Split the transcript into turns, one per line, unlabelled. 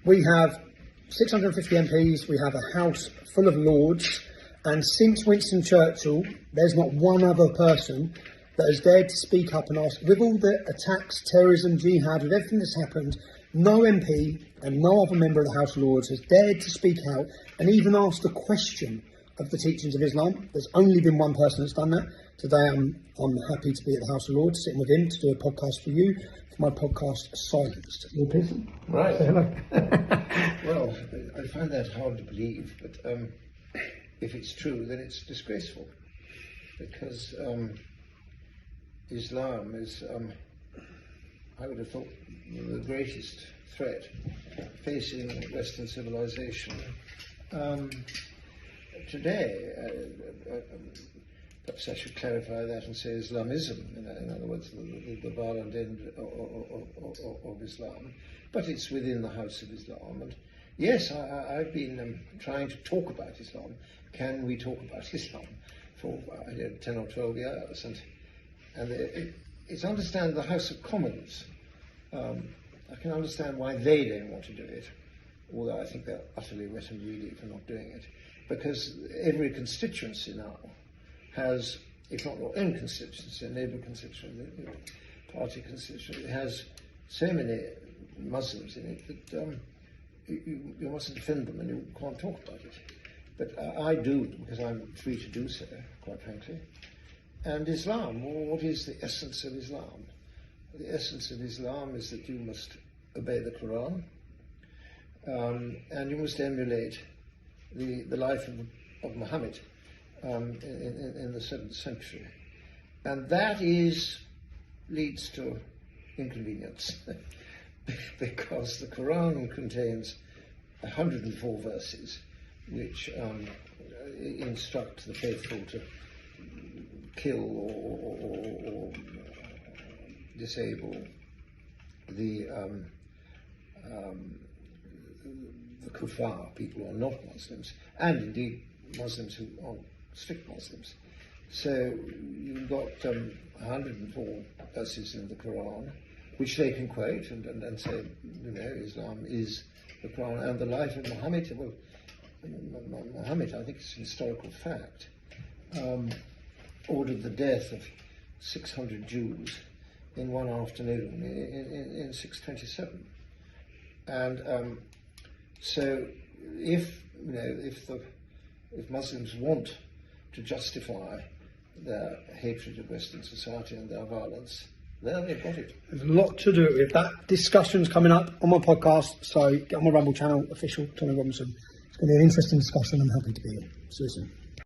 We have 650 MPs, we have a House full of Lords, and since Winston Churchill, there's not one other person that has dared to speak up and ask, with all the attacks, terrorism, jihad, with everything that's happened, no MP and no other member of the House of Lords has dared to speak out and even ask the question of the teachings of Islam. There's only been one person that's done that. Today I'm happy to be at the House of Lords, sitting with him to do a podcast for you, for my podcast Silenced. Lord Pearson.
Right.
Say hello.
Well, I find that hard to believe, but if it's true, then it's disgraceful, because Islam is, I would have thought, the greatest threat facing Western civilization. Today, perhaps I should clarify that and say Islamism, in other words, the violent end of Islam, but it's within the House of Islam. And yes, I've been trying to talk about Islam. Can we talk about Islam for 10 or 12 years? And it's understand the House of Commons. I can understand why they don't want to do it, although I think they're utterly wet and greedy for not doing it, because every constituency now has, if not your own constituency, a neighbour constituency, party constituency, it has so many Muslims in it that you mustn't defend them and you can't talk about it. But I do, because I'm free to do so, quite frankly. And Islam, well, what is the essence of Islam? The essence of Islam is that you must obey the Quran, and you must emulate the life of Muhammad in the 7th century. And that leads to inconvenience, because the Quran contains 104 verses which instruct the faithful to kill or disable the kuffar, people who are not Muslims, and indeed Muslims who aren't strict Muslims. So you've got 104 verses in the Quran, which they can quote and say, Islam is the Quran, and the life of Muhammad. Well, Muhammad, I think it's a historical fact, ordered the death of 600 Jews in one afternoon in 627. And so if Muslims want to justify their hatred of Western society and their violence, there they've got it.
There's a lot to do with that. Discussion's coming up on my podcast, so get on my Rumble channel, official Tony Robinson. It's going to be an interesting discussion. I'm happy to be here. See you soon.